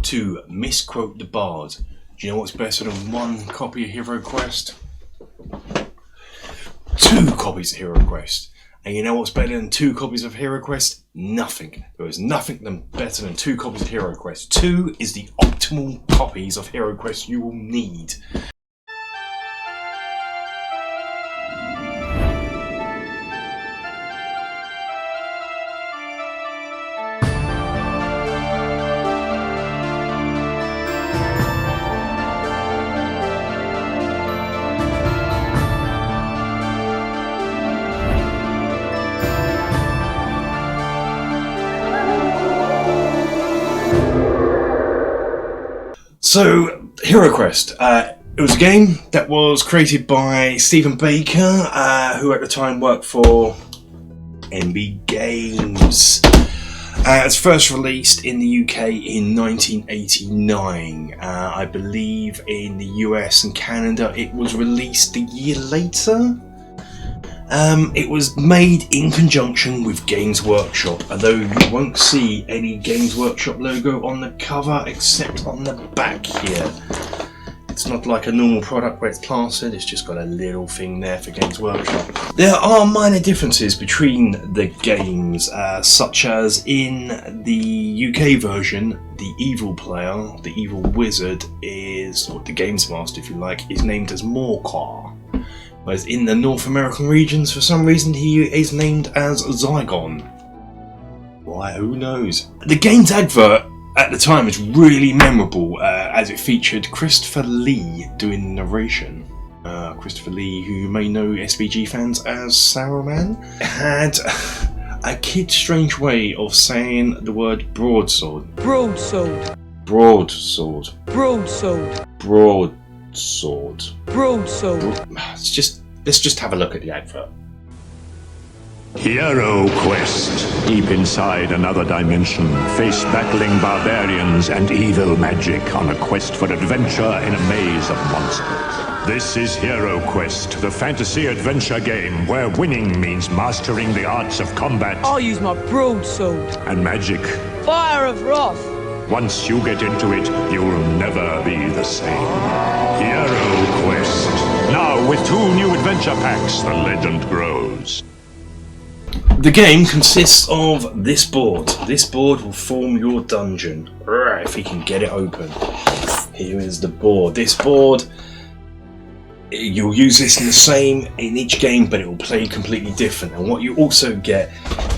to misquote the bard. Do you know what's better than one copy of Heroquest? 2 copies of Heroquest. And you know what's better than 2 copies of Heroquest? Nothing. There is nothing better than 2 copies of Heroquest. 2 is the optimal copies of Heroquest you will need. So, Heroquest. It was a game that was created by Stephen Baker, who at the time worked for NB Games. It was first released in the UK in 1989. I believe in the US and Canada it was released a year later. It was made in conjunction with Games Workshop, although you won't see any Games Workshop logo on the cover except on the back here. It's not like a normal product where it's plastered, it's just got a little thing there for Games Workshop. There are minor differences between the games, such as in the UK version, the evil player, the evil wizard is, or the Games Master if you like, is named as Morcar. Whereas in the North American regions, for some reason, he is named as Zygon. Why, who knows? The game's advert at the time was really memorable, as it featured Christopher Lee doing the narration. Christopher Lee, who you may know SBG fans as Saruman, had a kid strange way of saying the word broadsword. Broadsword. Broadsword. Broadsword. Broadsword. Broadsword. Let's just have a look at the advert. Heroquest. Deep inside another dimension, face battling barbarians and evil magic on a quest for adventure in a maze of monsters. This is Heroquest, the fantasy adventure game where winning means mastering the arts of combat I'll use my broadsword. and magic. Fire of wrath. Once you get into it, you'll never be the same. Heroquest. Now with 2 new adventure packs, the legend grows. The game consists of this board. This board will form your dungeon. If we can get it open. Here is the board. This board, you'll use this in the same in each game, but it will play completely different. And what you also get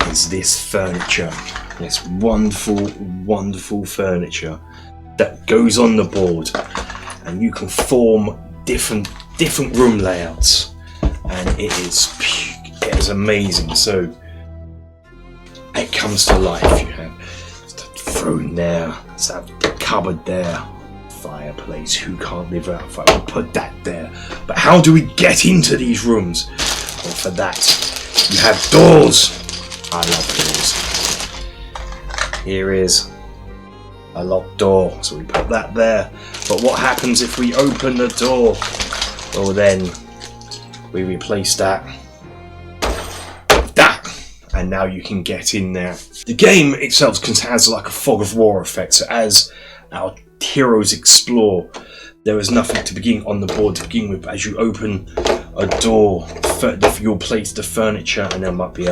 is this furniture. This wonderful, wonderful furniture that goes on the board, and you can form different room layouts, and it is amazing. So it comes to life. You have a throne there, let's have the cupboard there, fireplace. Who can't live without fire? We'll put that there. But how do we get into these rooms? Well, for that, you have doors. I love doors. Here is a locked door, so we put that there. But what happens if we open the door? Well, then we replace that with that, and now you can get in there. The game itself has like a fog of war effect, so as our heroes explore, there is nothing to begin on the board to begin with. As you open a door, you'll place the furniture, and there might be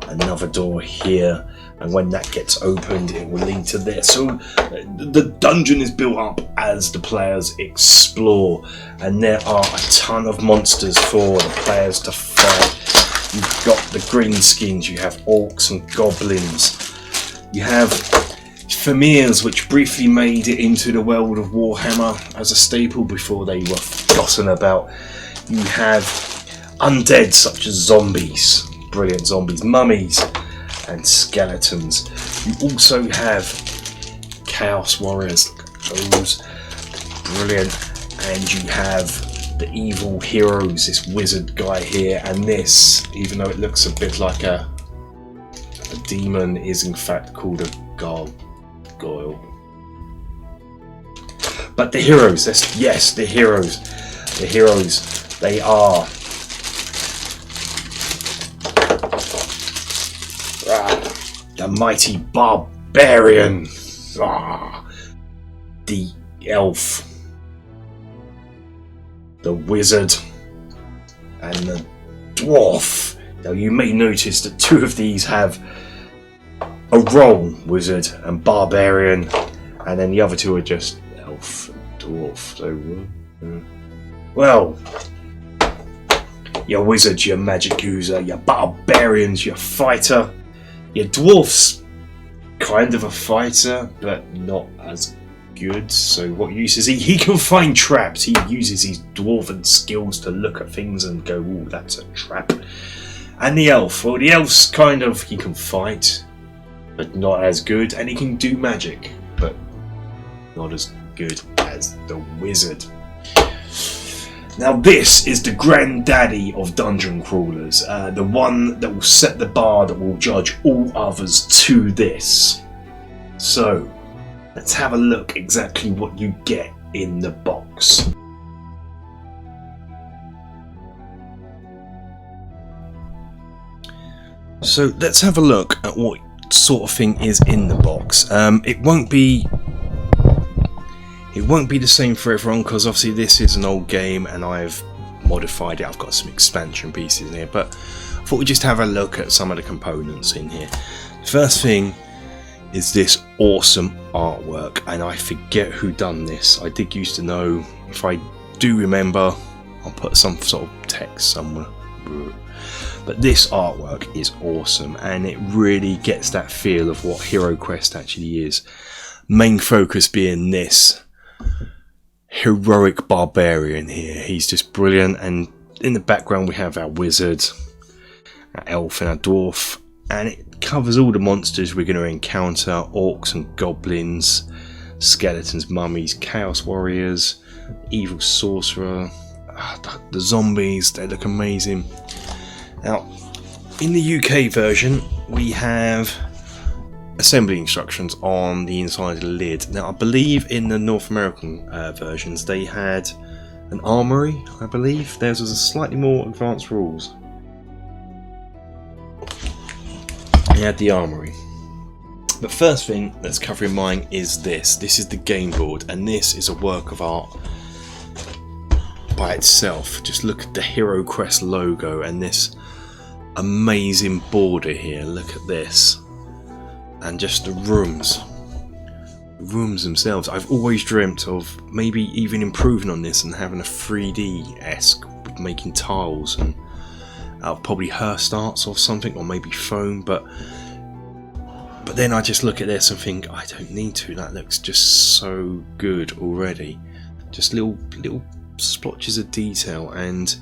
another door here. And when that gets opened, it will lead to this. So the dungeon is built up as the players explore, and there are a ton of monsters for the players to fight. You've got the greenskins, you have orcs and goblins, you have Famirs, which briefly made it into the world of Warhammer as a staple before they were forgotten about. You have undead such as zombies, brilliant zombies, mummies, and skeletons. You also have Chaos Warriors, those brilliant, and you have the evil heroes, this wizard guy here, and this, even though it looks a bit like a demon, is in fact called a gargoyle. But the heroes, the heroes, they are the mighty barbarian. The elf, the wizard, and the dwarf. Now you may notice that two of these have a role, wizard and barbarian, and then the other two are just elf and dwarf. So, well, your wizards, your magic user, your barbarians, your fighter, your dwarf's kind of a fighter, but not as good. So what use is he? He can find traps. He uses his dwarven skills to look at things and go, "Ooh, that's a trap." And the elf, well, the elf's kind of, he can fight, but not as good, and he can do magic, but not as good as the wizard. Now this is the granddaddy of dungeon crawlers, the one that will set the bar that will judge all others to this. So let's have a look exactly what you get in the box. So let's have a look at what sort of thing is in the box. It won't be the same for everyone, because obviously this is an old game and I've modified it. I've got some expansion pieces in here, but I thought we'd just have a look at some of the components in here. The first thing is this awesome artwork, and I forget who done this. I did used to know. If I do remember, I'll put some sort of text somewhere. But this artwork is awesome, and it really gets that feel of what Heroquest actually is. Main focus being this heroic barbarian here. He's just brilliant, and in the background we have our wizard, our elf and our dwarf, and it covers all the monsters we're going to encounter: orcs and goblins, skeletons, mummies, chaos warriors, evil sorcerer, the zombies. They look amazing. Now, in the UK version, we have assembly instructions on the inside of the lid. Now, I believe in the North American versions, they had an armory, I believe. Theirs was a slightly more advanced rules. They had the armory. The first thing that's covering mine is this. This is the game board, and this is a work of art by itself. Just look at the Heroquest logo and this amazing border here. Look at this, and just the rooms themselves. I've always dreamt of maybe even improving on this and having a 3D-esque with making tiles and out of probably Hearst Arts or something, or maybe foam, but then I just look at this and think, I don't need to. That looks just so good already. Just little splotches of detail, and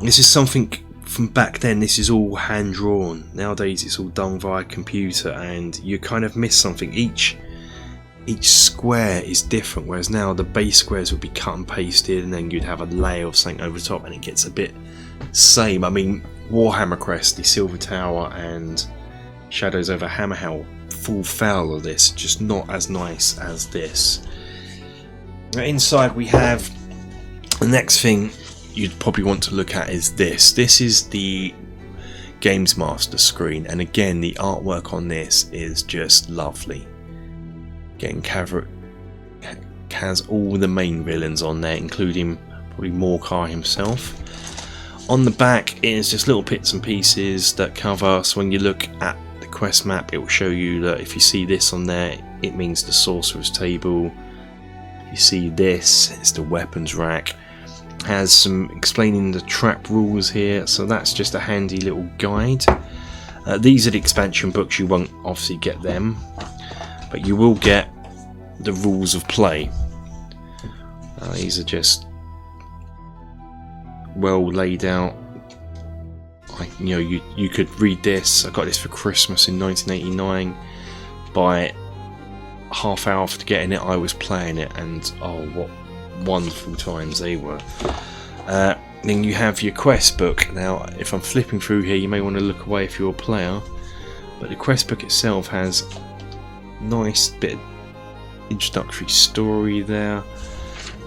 this is something from back then. This is all hand drawn. Nowadays it's all done via computer, and you kind of miss something. Each square is different, whereas now the base squares would be cut and pasted, and then you'd have a layer of something over the top, and it gets a bit same. I mean, Warhammer Crest, the Silver Tower, and Shadows over Hammerhell fall foul of this. Just not as nice as this. Now, inside we have the next thing you'd probably want to look at is this. This is the Games Master screen, and again the artwork on this is just lovely. Again, has all the main villains on there, including probably Morcar himself. On the back is just little bits and pieces that cover, so when you look at the quest map, it will show you that if you see this on there, it means the sorcerer's table. If you see this, it's the weapons rack. Has some explaining the trap rules here, so that's just a handy little guide. These are the expansion books. You won't obviously get them, but you will get the rules of play. These are just well laid out. You could read this. I got this for Christmas in 1989. By half hour after getting it, I was playing it, and oh, what wonderful times they were. Then you have your quest book. Now, if I'm flipping through here, you may want to look away if you're a player, but the quest book itself has a nice bit of introductory story there.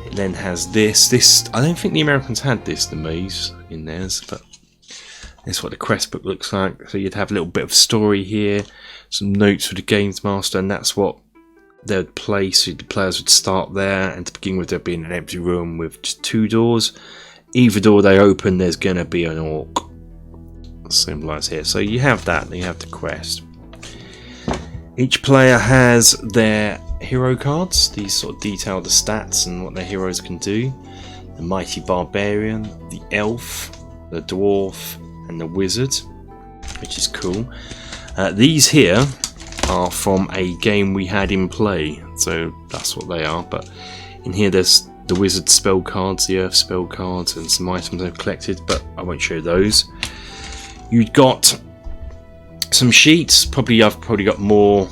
It then has this. I don't think the Americans had this, the maze in theirs, but that's what the quest book looks like. So you'd have a little bit of story here, some notes for the Games Master, and that's what they'd place, the players would start there, and to begin with there'd be an empty room with just 2 doors. Either door they open, there's going to be an orc, symbolised here. So you have that, and you have the quest. Each player has their hero cards. These sort of detail the stats and what their heroes can do. The mighty barbarian, the elf, the dwarf, and the wizard, which is cool. These here are from a game we had in play, so that's what they are. But in here there's the wizard spell cards, the earth spell cards, and some items I've collected, but I won't show those. You've got some sheets. I've probably got more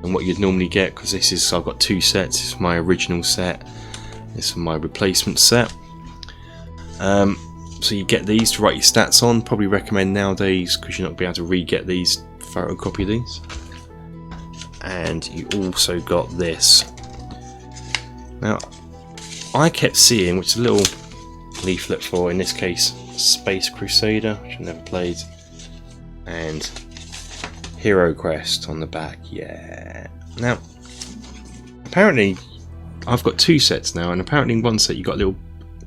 than what you'd normally get, because I've got 2 sets. This is my original set, this is my replacement set. So you get these to write your stats on. Probably recommend nowadays, because you're not going to be able to re-get these, photocopy these. And you also got this. Now, I kept seeing, which is a little leaflet for, in this case, Space Crusader, which I never played, and Heroquest on the back. Yeah. Now, apparently, I've got 2 sets now, and apparently in one set you got a little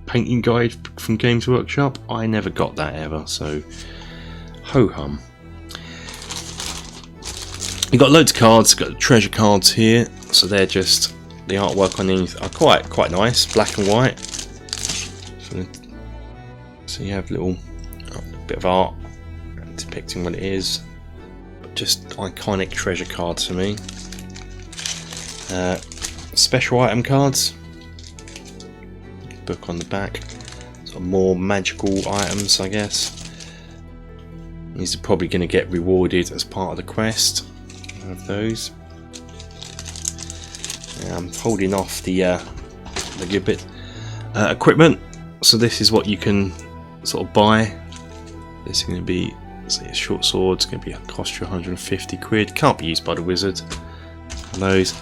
painting guide from Games Workshop. I never got that ever, so ho hum. You got loads of cards. Got treasure cards here, so they're just the artwork on these are quite nice, black and white. So you have a little bit of art depicting what it is, but just iconic treasure cards for me. Special item cards, book on the back, sort of more magical items, I guess. These are probably going to get rewarded as part of the quest. I have those. I'm holding off the good bit. Equipment. So this is what you can sort of buy. This is going to be, say, a short sword. It's going to cost you 150 quid. Can't be used by the wizard. Those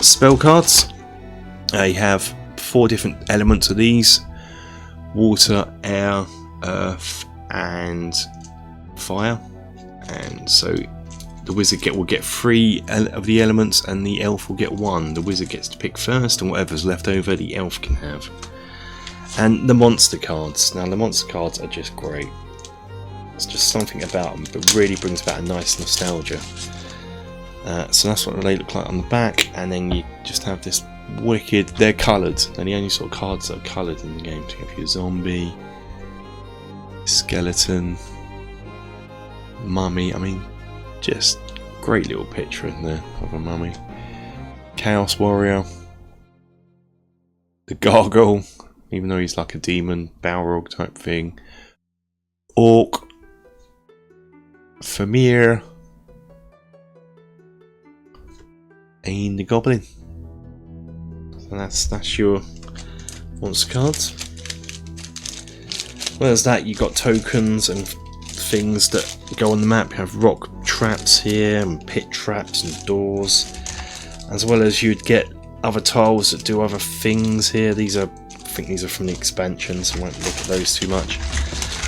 spell cards. You have 4 different elements of these: water, air, earth, and fire. And so the wizard will get 3 of the elements, and the elf will get 1. The wizard gets to pick first, and whatever's left over, the elf can have. And the monster cards. Now, the monster cards are just great. It's just something about them that really brings back a nice nostalgia. So that's what they look like on the back, and then you just have this wicked. They're coloured. They're the only sort of cards that are coloured in the game. So you have your zombie, skeleton, mummy. I mean, just great little picture in there of a mummy. Chaos warrior, the gargoyle, even though he's like a demon, Balrog type thing. Orc, Famir, and the goblin. So that's your monster cards. Well, there's that. You got tokens and things that go on the map. You have rock traps here, and pit traps and doors, as well as you'd get other tiles that do other things here. I think these are from the expansion, so I won't look at those too much.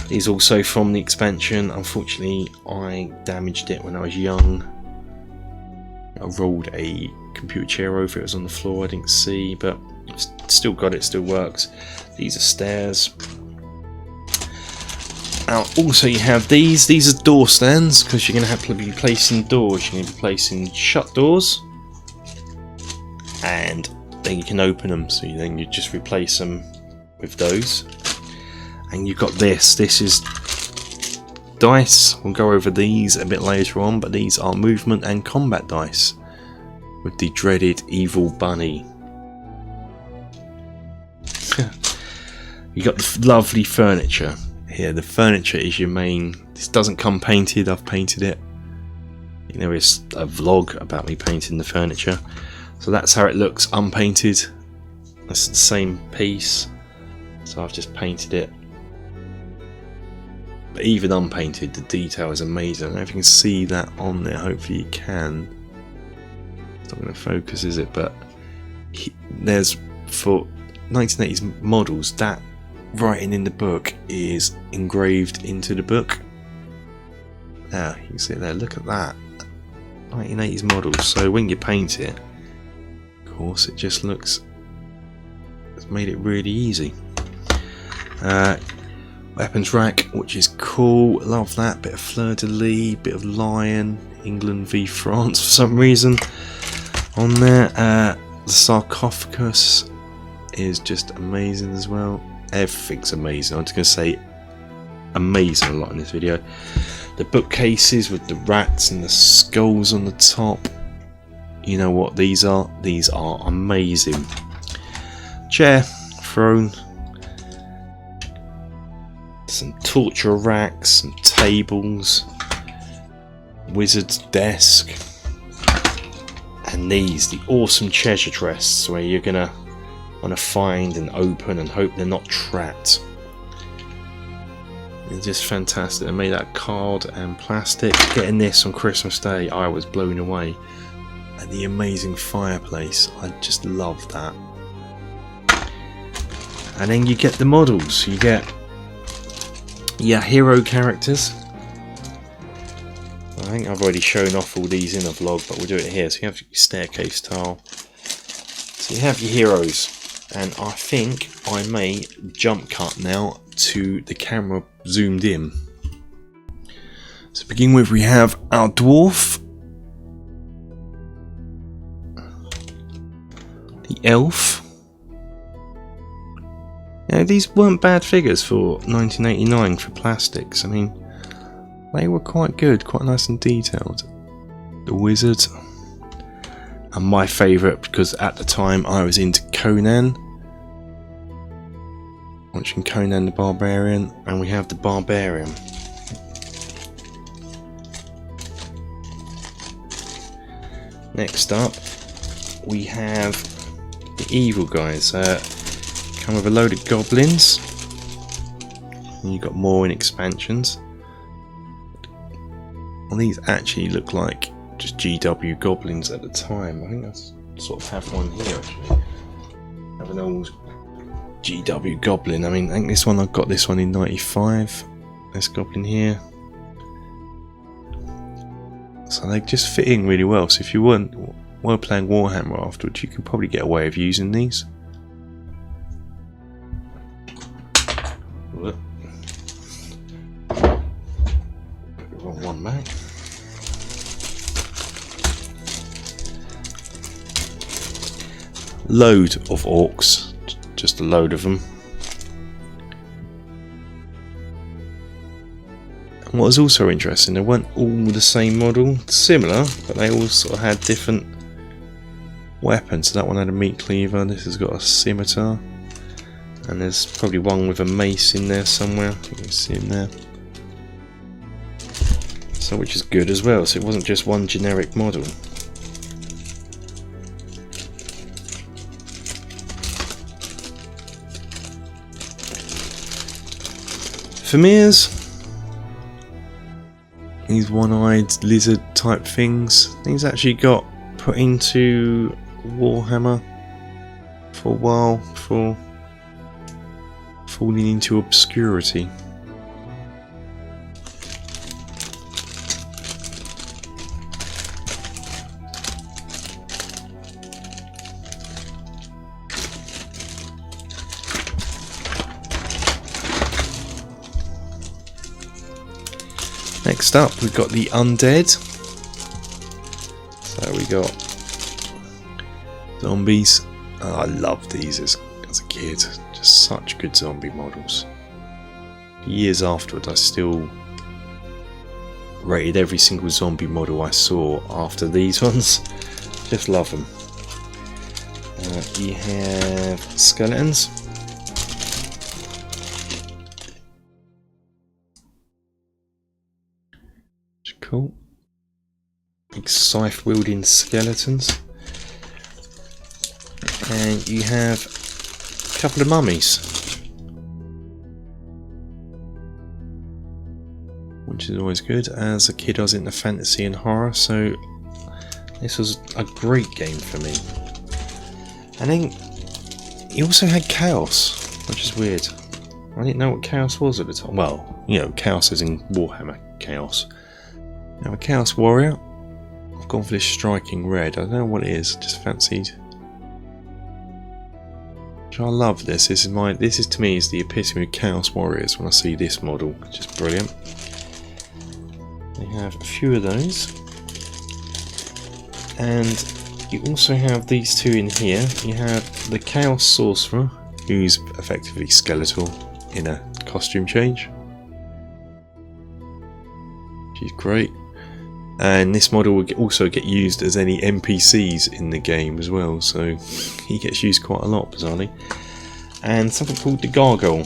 These also from the expansion. Unfortunately, I damaged it when I was young. I rolled a computer chair over it. It was on the floor. I didn't see, but still got it. Still works. These are stairs. Now, also you have these. These are door stands, because you're going to have to be placing doors. You're going to be placing shut doors, and then you can open them. So then you just replace them with those. And you've got this. This is dice. We'll go over these a bit later on, but these are movement and combat dice with the dreaded evil bunny. You got the lovely furniture here. The furniture is your main. This doesn't come painted. I've painted it. There is a vlog about me painting the furniture. So that's how it looks unpainted. That's the same piece. So I've just painted it. But even unpainted, the detail is amazing. I don't know if you can see that on there. Hopefully you can. It's not going to focus, is it? But there's, for 1980s models, that writing in the book is engraved into the book. Now you can see it there. Look at that. 1980s models, so when you paint it, of course, it just looks, it's made it really easy. Weapons rack, which is cool, love that. Bit of fleur-de-lis, bit of lion, England v France for some reason on there. The sarcophagus is just amazing as well. Everything's amazing. I'm just going to say amazing a lot in this video. The bookcases with the rats and the skulls on the top. You know what these are? These are amazing. Chair, throne. Some torture racks, some tables, wizard's desk, and these, the awesome treasure chests where you're gonna want to find and open and hope they're not trapped. They're just fantastic. They're made out of card and plastic. Getting this on Christmas Day, I was blown away. And the amazing fireplace, I just love that. And then you get the models. You get hero characters. I think I've already shown off all these in a vlog, but we'll do it here. So you have your staircase tile. So you have your heroes, and I think I may jump cut now to the camera zoomed in. So to begin with, we have our dwarf, the elf. Now, these weren't bad figures for 1989 for plastics. I mean, they were quite good, quite nice and detailed. The wizard, and my favourite, because at the time I was into Conan, watching Conan the Barbarian, and we have the Barbarian. Next up, we have the evil guys. Come with a load of goblins, and you've got more in expansions. Well, these actually look like just GW goblins at the time. I think I sort of have one here actually. I have an old GW goblin. I mean, I think this one, I got this one in '95. This goblin here. So they just fit in really well. So if you were playing Warhammer afterwards, you can probably get away with using these. Wrong one, mate. Load of orcs, just a load of them. And what was also interesting, they weren't all the same model, similar, but they all sort of had different weapons. So that one had a meat cleaver, this has got a scimitar, and there's probably one with a mace in there somewhere. You can see him there. So, which is good as well, so it wasn't just one generic model. Famirs, these one-eyed lizard type things, these actually got put into Warhammer for a while before falling into obscurity. Next up, we've got the undead. So we got zombies. Oh, I loved these as a kid. Just such good zombie models. Years afterwards, I still rated every single zombie model I saw after these ones. Just love them. You have skeletons. Cool. Big scythe wielding skeletons. And you have a couple of mummies, which is always good. As a kid I was into fantasy and horror, so this was a great game for me. And then you also had chaos, which is weird. I didn't know what chaos was at the time. Well, you know, chaos is in Warhammer chaos. Now a chaos warrior, of gone for this striking red. I don't know what it is. Just fancied. I love this. This is to me is the epitome of Chaos Warriors when I see this model. Just brilliant. They have a few of those, and you also have these two in here. You have the Chaos Sorcerer, who's effectively skeletal in a costume change. She's great. And this model will also get used as any NPCs in the game as well, so he gets used quite a lot, bizarrely. And something called the Gargoyle,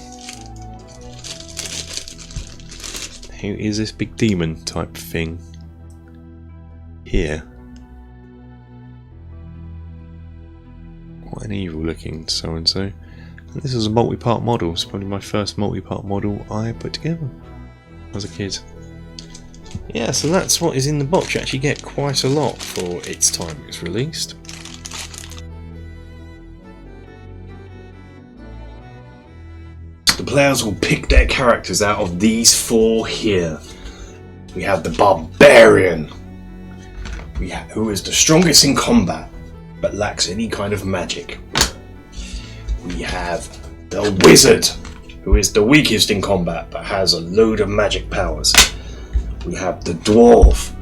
who is this big demon type thing here. Quite an evil looking so-and-so. And this is a multi-part model. It's probably my first multi-part model I put together as a kid. Yeah, so that's what is in the box. You actually get quite a lot for its time it was released. The players will pick their characters out of these four here. We have the Barbarian, who is the strongest in combat but lacks any kind of magic. We have the Wizard, who is the weakest in combat but has a load of magic powers. We have the Dwarf,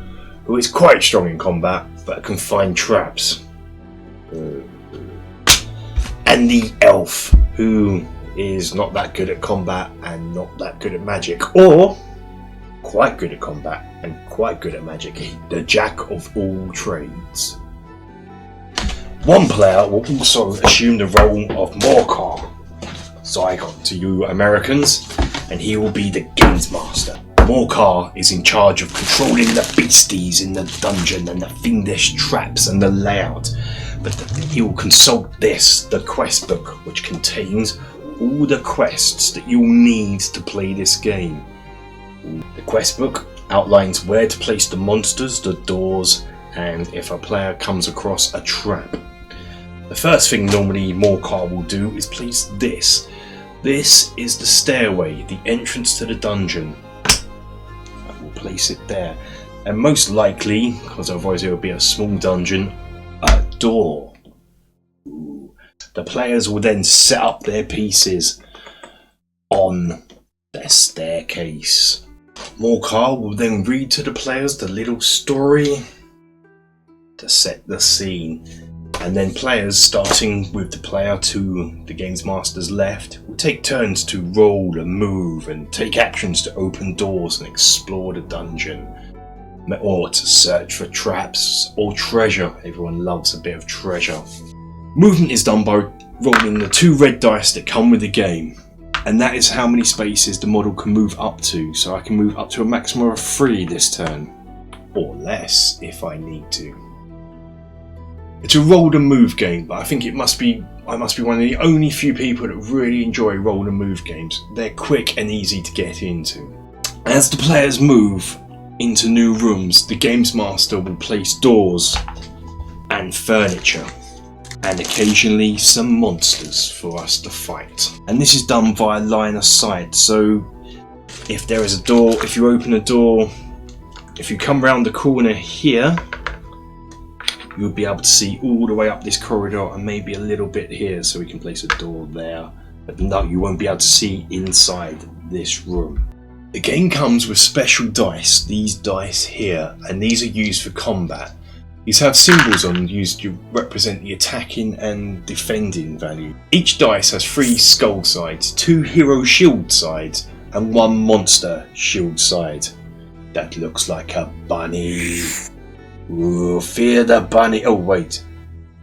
who is quite strong in combat but can find traps. And the Elf, who is not that good at combat and not that good at magic, or quite good at combat and quite good at magic. The Jack of all trades. One player will also assume the role of Morcar, Zygon to you Americans, and he will be the Games Master. Morcar is in charge of controlling the beasties in the dungeon and the fiendish traps and the layout, but he will consult the quest book, which contains all the quests that you'll need to play this game. The quest book outlines where to place the monsters, the doors, and if a player comes across a trap. The first thing normally Morcar will do is place this. This is the stairway, the entrance to the dungeon. I will place it there. And most likely, because otherwise it will be a small dungeon, a door. The players will then set up their pieces on their staircase. Morcar will then read to the players the little story to set the scene. And then players, starting with the player to the Games Master's left, will take turns to roll and move and take actions to open doors and explore the dungeon. Or to search for traps or treasure. Everyone loves a bit of treasure. Movement is done by rolling the 2 red dice that come with the game, and that is how many spaces the model can move up to. So I can move up to a maximum of 3 this turn, or less if I need to. It's a roll and move game, but I think I must be one of the only few people that really enjoy roll and move games. They're quick and easy to get into. As the players move into new rooms, the Games Master will place doors and furniture, and occasionally some monsters for us to fight. And this is done via line of sight, so if there is a door, if you open a door, if you come round the corner here, you'll be able to see all the way up this corridor and maybe a little bit here, so we can place a door there. But no, you won't be able to see inside this room. The game comes with special dice, these dice here, and these are used for combat. These have symbols on used to represent the attacking and defending value. Each dice has 3 skull sides, 2 hero shield sides, and 1 monster shield side. That looks like a bunny. Ooh, fear the bunny. Oh wait,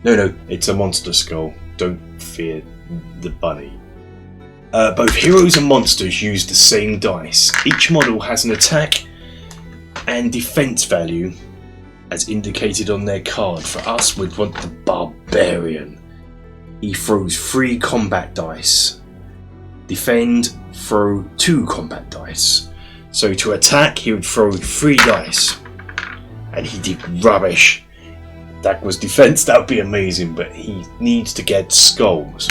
no, it's a monster skull. Don't fear the bunny. Both heroes and monsters use the same dice. Each model has an attack and defense value as indicated on their card. For us, we'd want the Barbarian. He throws 3 combat dice. Defend, throw 2 combat dice. So to attack, he would throw 3 dice. And he did rubbish. That was defense, that would be amazing, but he needs to get skulls.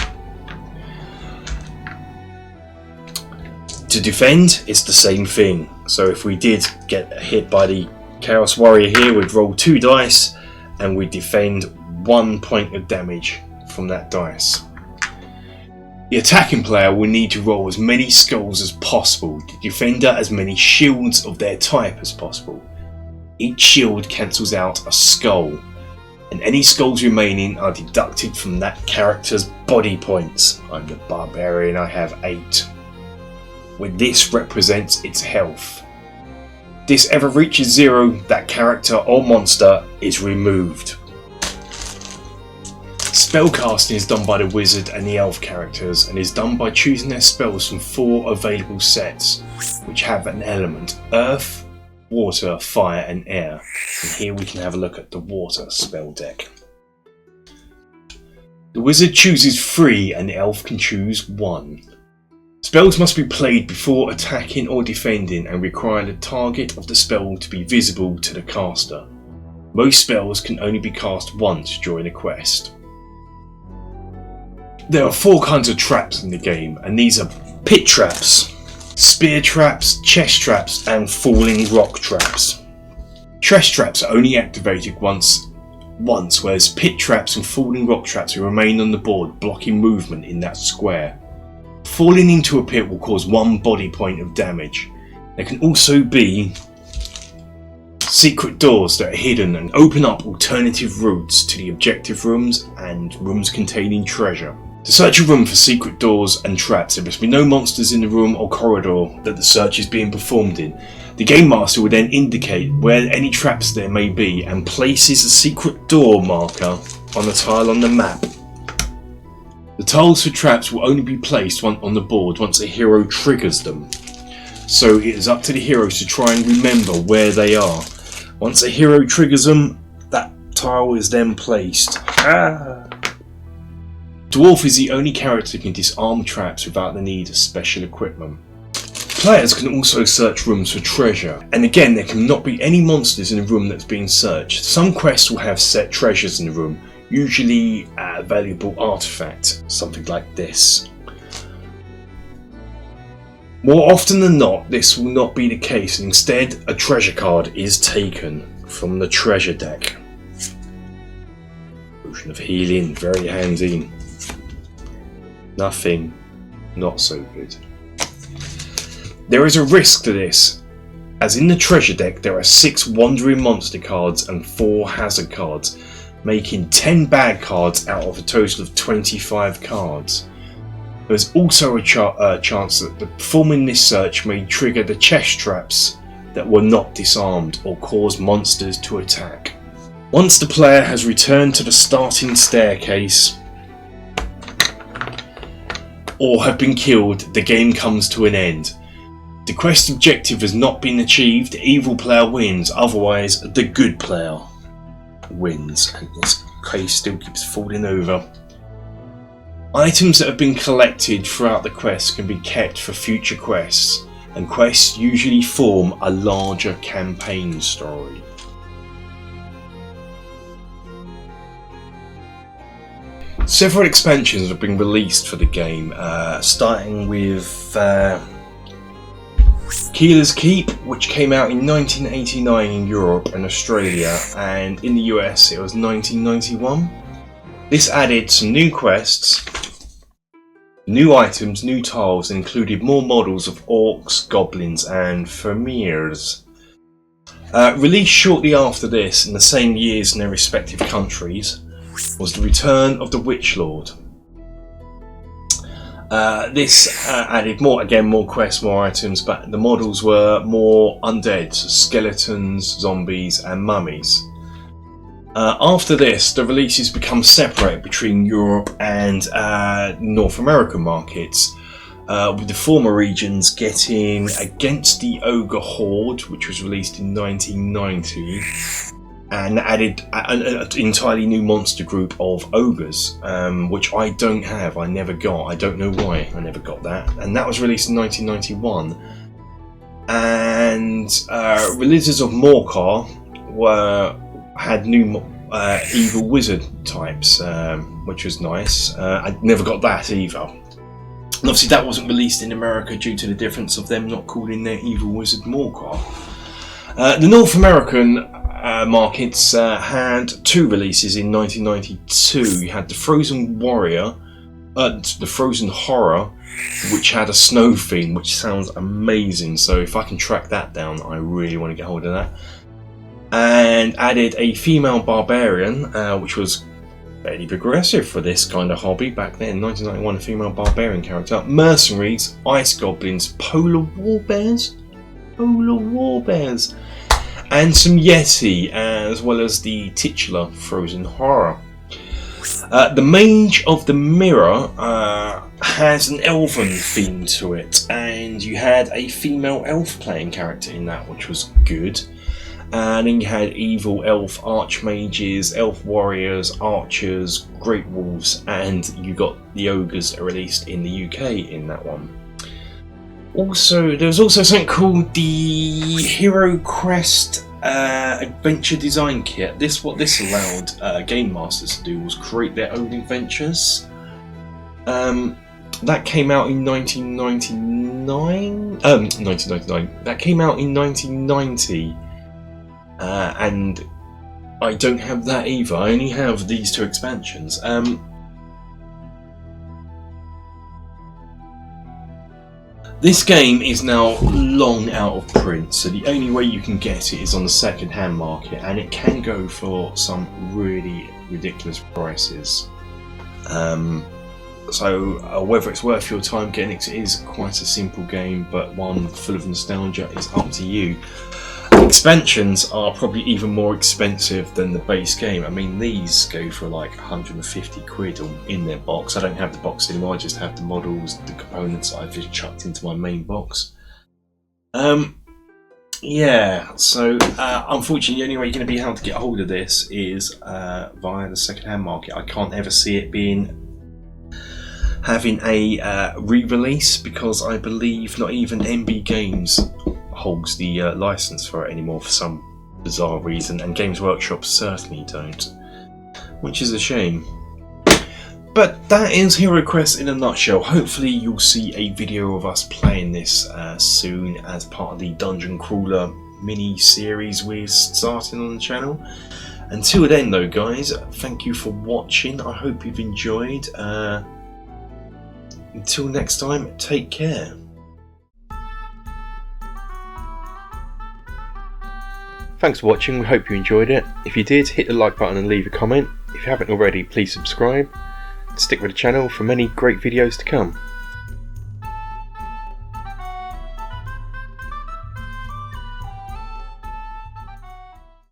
To defend, it's the same thing. So if we did get hit by the Chaos Warrior here would roll 2 dice and we defend 1 point of damage from that dice. The attacking player will need to roll as many skulls as possible, the defender as many shields of their type as possible. Each shield cancels out a skull, and any skulls remaining are deducted from that character's body points. I'm the barbarian, I have 8. Where this represents its health. If this ever reaches 0, that character or monster is removed. Spellcasting is done by the wizard and the elf characters and is done by choosing their spells from 4 available sets, which have an element: earth, water, fire and air. And here we can have a look at the water spell deck. The wizard chooses 3 and the elf can choose 1. Spells must be played before attacking or defending and require the target of the spell to be visible to the caster. Most spells can only be cast once during a quest. There are 4 kinds of traps in the game, and these are pit traps, spear traps, chest traps and falling rock traps. Chest traps are only activated once, whereas pit traps and falling rock traps will remain on the board, blocking movement in that square. Falling into a pit will cause 1 body point of damage. There can also be secret doors that are hidden and open up alternative routes to the objective rooms and rooms containing treasure. To search a room for secret doors and traps, there must be no monsters in the room or corridor that the search is being performed in. The Game Master will then indicate where any traps there may be and places a secret door marker on the tile on the map. The tiles for traps will only be placed on the board once a hero triggers them, so it is up to the heroes to try and remember where they are. Once a hero triggers them, that tile is then placed. Dwarf is the only character who can disarm traps without the need of special equipment. Players can also search rooms for treasure, and again there cannot be any monsters in a room that's being searched. Some quests will have set treasures in the room, usually a valuable artifact, something like this. More often than not, this will not be the case, and instead a treasure card is taken from the treasure deck. Potion of healing, very handy. Nothing, not so good. There is a risk to this, as in the treasure deck there are 6 wandering monster cards and 4 hazard cards, making 10 bad cards out of a total of 25 cards. There is also a chance that performing this search may trigger the chest traps that were not disarmed or cause monsters to attack. Once the player has returned to the starting staircase or have been killed, the game comes to an end. The quest objective has not been achieved, the evil player wins, otherwise the good player wins. And this case still keeps falling over. Items that have been collected throughout the quest can be kept for future quests, and quests usually form a larger campaign story. Several expansions have been released for the game, starting with Keeler's Keep, which came out in 1989 in Europe and Australia, and in the US it was 1991. This added some new quests, new items, new tiles, and included more models of orcs, goblins and Famirs. Released shortly after this, in the same years in their respective countries, was The Return of the Witch Lord. This added more quests, more items, but the models were more undead, so skeletons, zombies and mummies. After this, the releases become separated between Europe and North American markets, with the former regions getting Against the Ogre Horde, which was released in 1990, and added an entirely new monster group of ogres, which I don't have, I never got, I don't know why I never got that, and that was released in 1991. And Religions of Morcar had new evil wizard types, which was nice. I never got that either. And obviously that wasn't released in America due to the difference of them not calling their evil wizard Morcar. The North American markets had 2 releases in 1992. You had the Frozen Warrior, the Frozen Horror, which had a snow theme, which sounds amazing. So if I can track that down, I really want to get hold of that. And added a female barbarian, which was fairly progressive for this kind of hobby back then. 1991, a female barbarian character. Mercenaries, Ice Goblins, Polar Warbears, and some Yeti, as well as the titular Frozen Horror. The Mage of the Mirror has an elven theme to it, and you had a female elf playing character in that, which was good. And then you had evil elf archmages, elf warriors, archers, great wolves, and you got the ogres released in the UK in that one. Also, there was also something called the Heroquest Adventure Design Kit. What this allowed game masters to do was create their own adventures. That came out in 1999. That came out in 1990. And I don't have that either. I only have these 2 expansions. This game is now long out of print, so the only way you can get it is on the second-hand market, and it can go for some really ridiculous prices. So whether it's worth your time getting it is quite a simple game, but one full of nostalgia is up to you. Expansions are probably even more expensive than the base game. I mean, these go for like 150 quid in their box. I don't have the box anymore, I just have the models, the components I've just chucked into my main box. Yeah, so unfortunately the only way you're going to be able to get hold of this is via the second-hand market. I can't ever see it having a re-release, because I believe not even MB Games holds the license for it anymore for some bizarre reason, and Games Workshop certainly don't, which is a shame. But that is Heroquest in a nutshell. Hopefully you'll see a video of us playing this soon as part of the Dungeon Crawler mini-series we're starting on the channel. Until then though guys, thank you for watching, I hope you've enjoyed. Until next time, take care. Thanks for watching, we hope you enjoyed it. If you did, hit the like button and leave a comment. If you haven't already, please subscribe. Stick with the channel for many great videos to come.